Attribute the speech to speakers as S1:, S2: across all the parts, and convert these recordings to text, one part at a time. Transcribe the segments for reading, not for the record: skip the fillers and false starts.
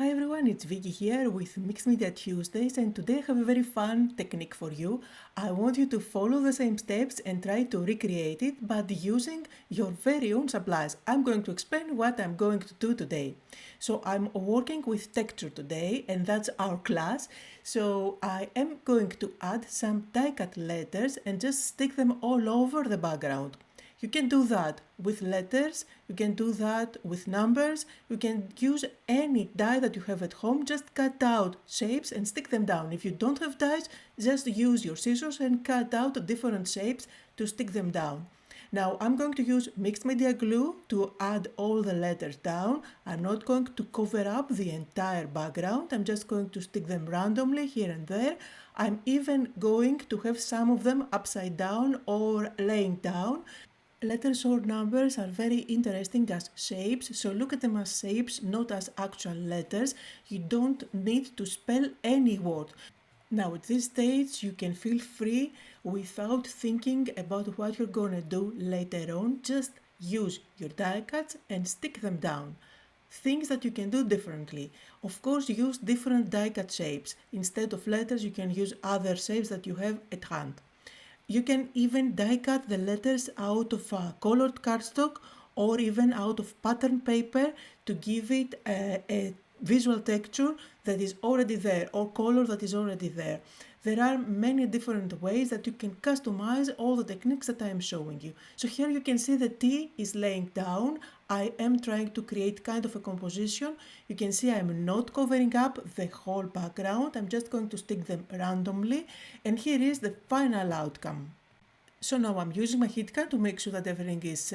S1: Hi everyone, it's Vicky here with Mixed Media Tuesdays, and today I have a very fun technique for you. I want you to follow the same steps and try to recreate it, but using your very own supplies. I'm going to explain what I'm going to do today. So I'm working with texture today, and that's our class. So I am going to add some die-cut letters and just stick them all over the background. You can do that with letters, you can do that with numbers, you can use any die that you have at home, just cut out shapes and stick them down. If you don't have dies, just use your scissors and cut out different shapes to stick them down. Now I'm going to use mixed media glue to add all the letters down. I'm not going to cover up the entire background, I'm just going to stick them randomly here and there. I'm even going to have some of them upside down or laying down. Letters or numbers are very interesting as shapes, so look at them as shapes, not as actual letters. You don't need to spell any word. Now at this stage you can feel free without thinking about what you're gonna do later on. Just use your die cuts and stick them down. Things that you can do differently. Of course, use different die cut shapes. Instead of letters you can use other shapes that you have at hand. You can even die cut the letters out of colored cardstock or even out of pattern paper to give it a visual texture that is already there or color that is already there. There are many different ways that you can customize all the techniques that I am showing you. So here you can see the T is laying down. I am trying to create kind of a composition. You can see I'm not covering up the whole background. I'm just going to stick them randomly. And here is the final outcome. So now I'm using my heat gun to make sure that everything is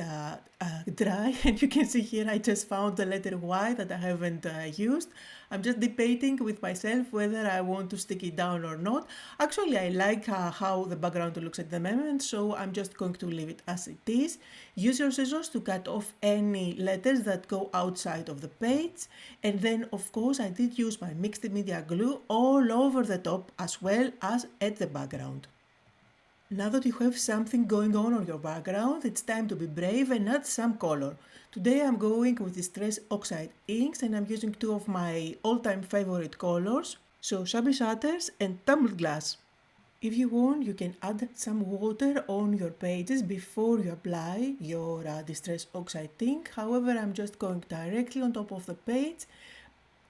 S1: dry, and you can see here I just found the letter Y that I haven't used. I'm just debating with myself whether I want to stick it down or not. Actually I like how the background looks at the moment, so I'm just going to leave it as it is. Use your scissors to cut off any letters that go outside of the page, and then of course I did use my mixed media glue all over the top as well as at the background. Now that you have something going on your background, it's time to be brave and add some color. Today I'm going with Distress Oxide inks and I'm using two of my all-time favorite colors, so Shabby Splatters and Tumbled glass. If you want, you can add some water on your pages before you apply your Distress Oxide ink. However, I'm just going directly on top of the page.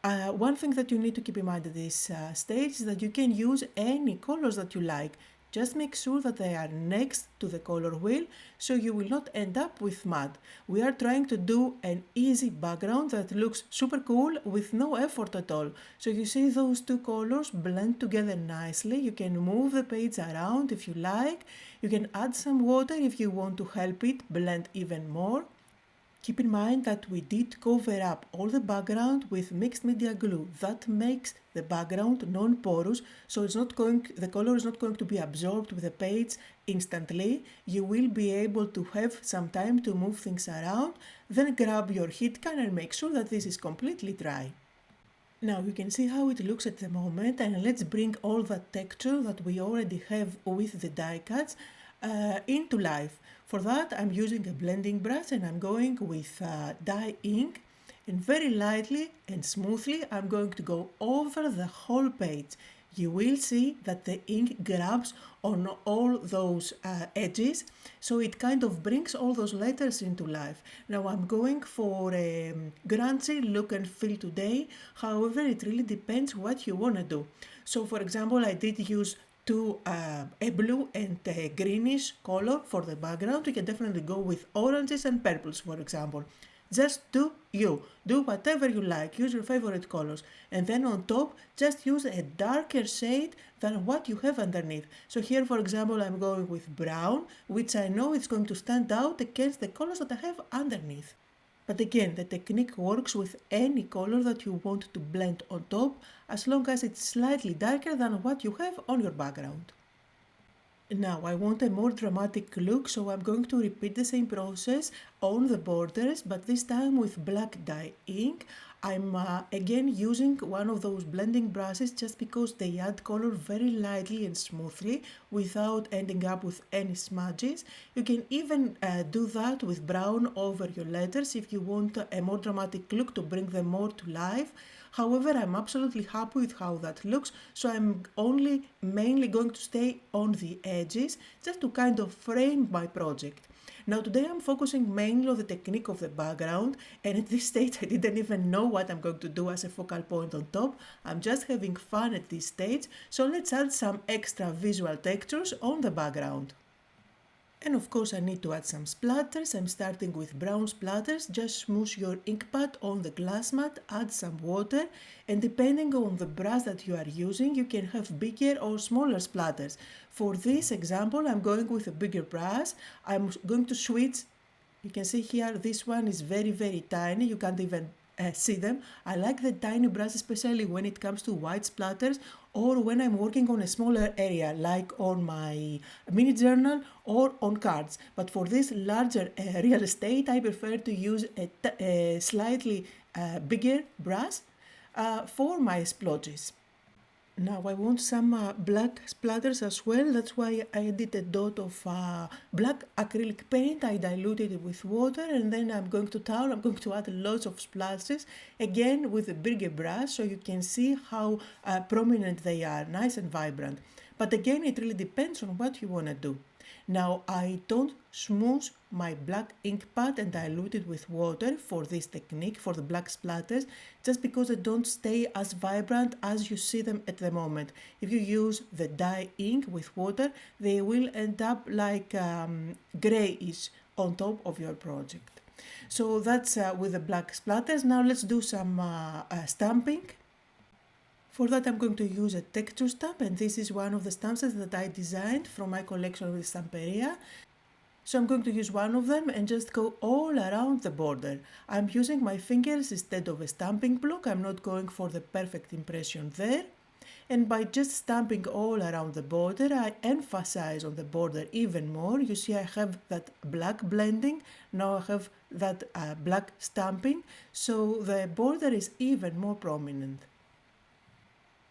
S1: One thing that you need to keep in mind at this stage is that you can use any colors that you like. Just make sure that they are next to the color wheel so you will not end up with mud. We are trying to do an easy background that looks super cool with no effort at all. So you see those two colors blend together nicely. You can move the page around if you like. You can add some water if you want to help it blend even more. Keep in mind that we did cover up all the background with mixed media glue. That makes the background non-porous, so the color is not going to be absorbed with the page instantly. You will be able to have some time to move things around, then grab your heat gun and make sure that this is completely dry. Now you can see how it looks at the moment, and let's bring all that texture that we already have with the die cuts into life. For that I'm using a blending brush and I'm going with dye ink, and very lightly and smoothly I'm going to go over the whole page. You will see that the ink grabs on all those edges, so it kind of brings all those letters into life. Now I'm going for a grungy look and feel today, however it really depends what you want to do. So for example I did use a blue and a greenish color for the background. You can definitely go with oranges and purples, for example. Just do whatever you like, use your favorite colors, and then on top just use a darker shade than what you have underneath. So here for example I'm going with brown, which I know is going to stand out against the colors that I have underneath. But again, the technique works with any color that you want to blend on top, as long as it's slightly darker than what you have on your background. Now I want a more dramatic look, so I'm going to repeat the same process on the borders, but this time with black dye ink. I'm again using one of those blending brushes just because they add color very lightly and smoothly without ending up with any smudges. You can even do that with brown over your letters if you want a more dramatic look to bring them more to life. However, I'm absolutely happy with how that looks, so I'm only mainly going to stay on the edges just to kind of frame my project. Now today I'm focusing mainly on the technique of the background, and at this stage I didn't even know what I'm going to do as a focal point on top. I'm just having fun at this stage, so let's add some extra visual textures on the background. And of course I need to add some splatters. I'm starting with brown splatters. Just smooth your ink pad on the glass mat, add some water, and depending on the brush that you are using, you can have bigger or smaller splatters. For this example, I'm going with a bigger brush. I'm going to switch. You can see here, this one is very tiny. You can't even see them. I like the tiny brush, especially when it comes to white splatters or when I'm working on a smaller area like on my mini journal or on cards. But for this larger real estate, I prefer to use a slightly bigger brush for my splotches. Now I want some black splatters as well, that's why I did a dot of black acrylic paint. I diluted it with water and then I'm going to add lots of splashes, again with a bigger brush so you can see how prominent they are, nice and vibrant. But again, it really depends on what you want to do. Now I don't smooth my black ink pad and dilute it with water for this technique, for the black splatters, just because they don't stay as vibrant as you see them at the moment. If you use the dye ink with water, they will end up like grayish on top of your project. So that's with the black splatters. Now let's do some stamping. For that I'm going to use a texture stamp, and this is one of the stamps that I designed from my collection with Stamperia. So I'm going to use one of them and just go all around the border. I'm using my fingers instead of a stamping block. I'm not going for the perfect impression there. And by just stamping all around the border, I emphasize on the border even more. You see I have that black blending, now I have that black stamping, so the border is even more prominent.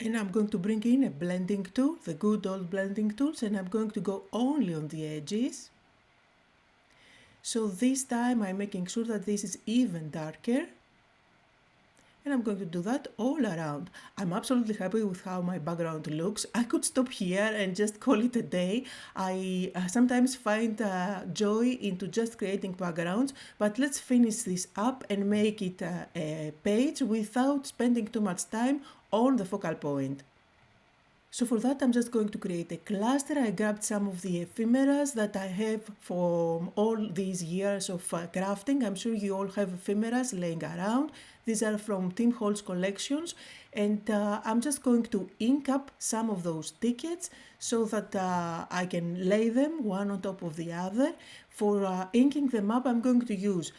S1: And I'm going to bring in a blending tool, the good old blending tools, and I'm going to go only on the edges. So this time I'm making sure that this is even darker. And I'm going to do that all around. I'm absolutely happy with how my background looks. I could stop here and just call it a day. I sometimes find joy into just creating backgrounds, but let's finish this up and make it a page without spending too much time on the focal point. So for that I'm just going to create a cluster. I grabbed some of the ephemeras that I have from all these years of crafting. I'm sure you all have ephemeras laying around. These are from Tim Holtz collections, and I'm just going to ink up some of those tickets so that I can lay them one on top of the other. For inking them up, I'm going to use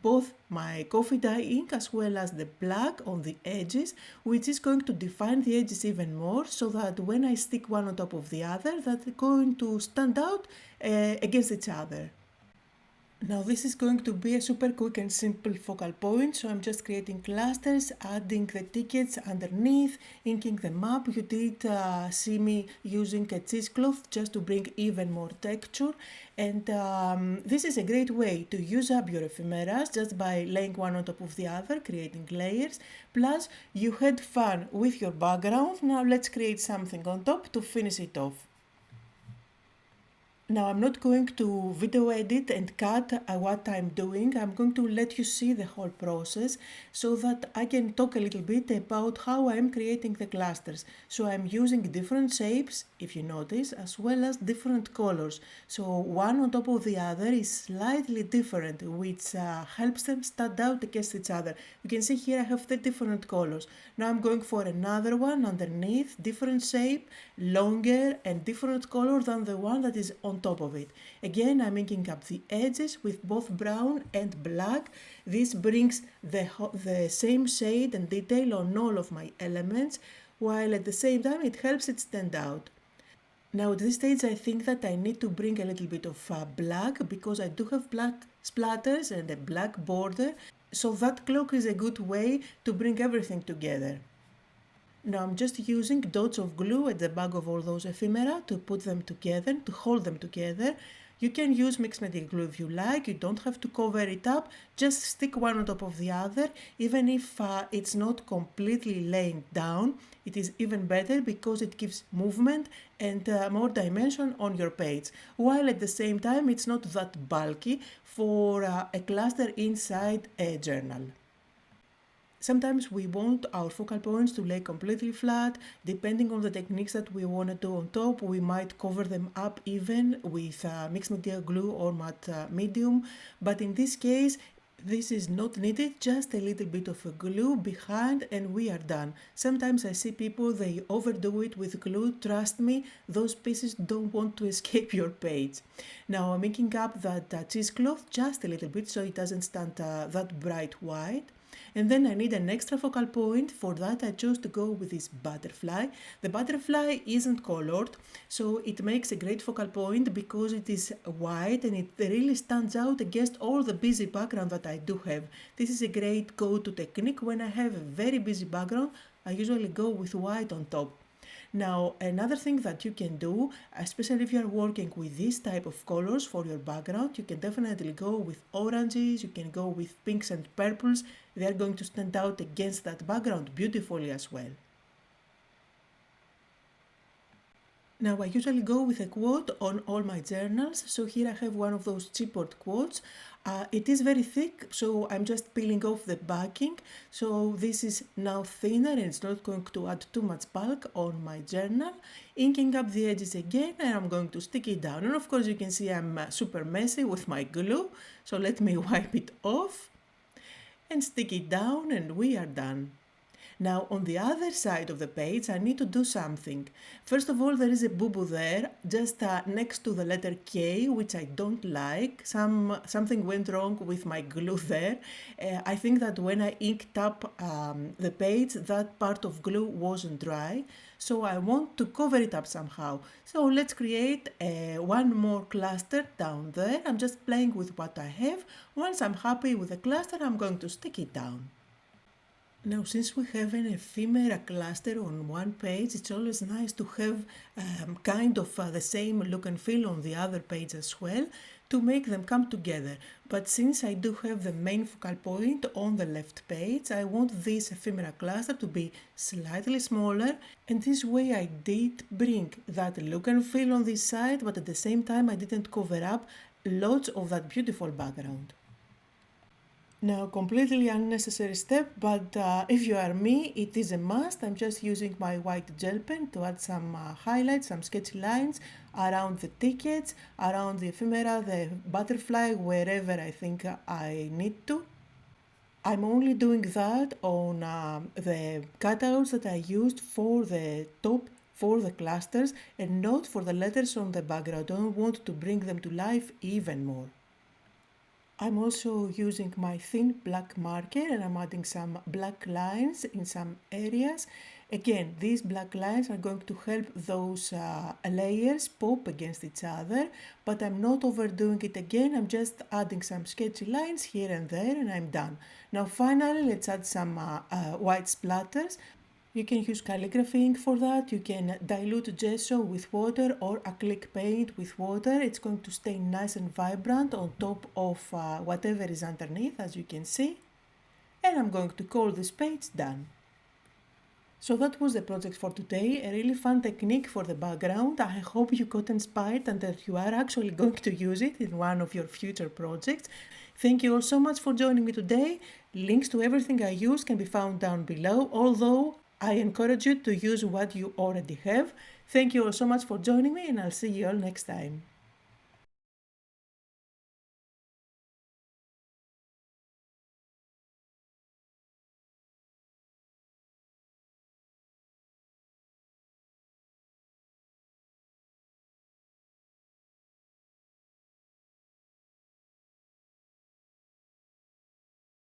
S1: both my coffee dye ink as well as the black on the edges, which is going to define the edges even more so that when I stick one on top of the other, that's going to stand out against each other. Now this is going to be a super quick and simple focal point, so I'm just creating clusters, adding the tickets underneath, inking them up. You did see me using a cheesecloth just to bring even more texture, and this is a great way to use up your ephemeras just by laying one on top of the other, creating layers. Plus you had fun with your background. Now let's create something on top to finish it off. Now I'm not going to video edit and cut what I'm doing. I'm going to let you see the whole process so that I can talk a little bit about how I'm creating the clusters. So I'm using different shapes, if you notice, as well as different colors. So one on top of the other is slightly different, which helps them stand out against each other. You can see here I have 3 different colors. Now I'm going for another one underneath, different shape, longer and different color than the one that is on top of it. Again, I'm inking up the edges with both brown and black. This brings the same shade and detail on all of my elements, while at the same time it helps it stand out. Now at this stage I think that I need to bring a little bit of black because I do have black splatters and a black border. So that clock is a good way to bring everything together. Now I'm just using dots of glue at the back of all those ephemera to put them together, to hold them together. You can use mixed media glue if you like, you don't have to cover it up, just stick one on top of the other. Even if it's not completely laying down, it is even better because it gives movement and more dimension on your page, while at the same time it's not that bulky for a cluster inside a journal. Sometimes we want our focal points to lay completely flat. Depending on the techniques that we want to do on top, we might cover them up even with mixed media glue or matte medium. But in this case, this is not needed, just a little bit of a glue behind and we are done. Sometimes I see people, they overdo it with glue. Trust me, those pieces don't want to escape your page. Now I'm making up that cheesecloth just a little bit so it doesn't stand that bright white. And then I need an extra focal point. For that I chose to go with this butterfly. The butterfly isn't colored, so it makes a great focal point because it is white and it really stands out against all the busy background that I do have. This is a great go-to technique. When I have a very busy background, I usually go with white on top. Now, another thing that you can do, especially if you are working with this type of colors for your background, you can definitely go with oranges, you can go with pinks and purples. They are going to stand out against that background beautifully as well. Now I usually go with a quote on all my journals, so here I have one of those chipboard quotes. It is very thick, so I'm just peeling off the backing, so this is now thinner and it's not going to add too much bulk on my journal. Inking up the edges again and I'm going to stick it down, and of course you can see I'm super messy with my glue, so let me wipe it off and stick it down and we are done. Now on the other side of the page I need to do something. First of all, there is a boo-boo there just next to the letter K, which I don't like. Something went wrong with my glue there. I think that when I inked up the page, that part of glue wasn't dry, so I want to cover it up somehow. So let's create one more cluster down there. I'm just playing with what I have. Once I'm happy with the cluster, I'm going to stick it down. Now, since we have an ephemera cluster on one page, it's always nice to have kind of the same look and feel on the other page as well to make them come together. But since I do have the main focal point on the left page, I want this ephemera cluster to be slightly smaller, and this way I did bring that look and feel on this side, but at the same time I didn't cover up lots of that beautiful background. Now, completely unnecessary step, but if you are me, it is a must. I'm just using my white gel pen to add some highlights, some sketchy lines around the tickets, around the ephemera, the butterfly, wherever I think I need to. I'm only doing that on the cutouts that I used for the top for the clusters and not for the letters on the background. I don't want to bring them to life even more. I'm also using my thin black marker and I'm adding some black lines in some areas. Again, these black lines are going to help those layers pop against each other, but I'm not overdoing it again. I'm just adding some sketchy lines here and there and I'm done. Now finally, let's add some white splatters. You can use calligraphy ink for that. You can dilute gesso with water or acrylic paint with water. It's going to stay nice and vibrant on top of whatever is underneath, as you can see. And I'm going to call this page done. So that was the project for today, a really fun technique for the background. I hope you got inspired and that you are actually going to use it in one of your future projects. Thank you all so much for joining me today. Links to everything I use can be found down below, although I encourage you to use what you already have. Thank you all so much for joining me and I'll see you all next time.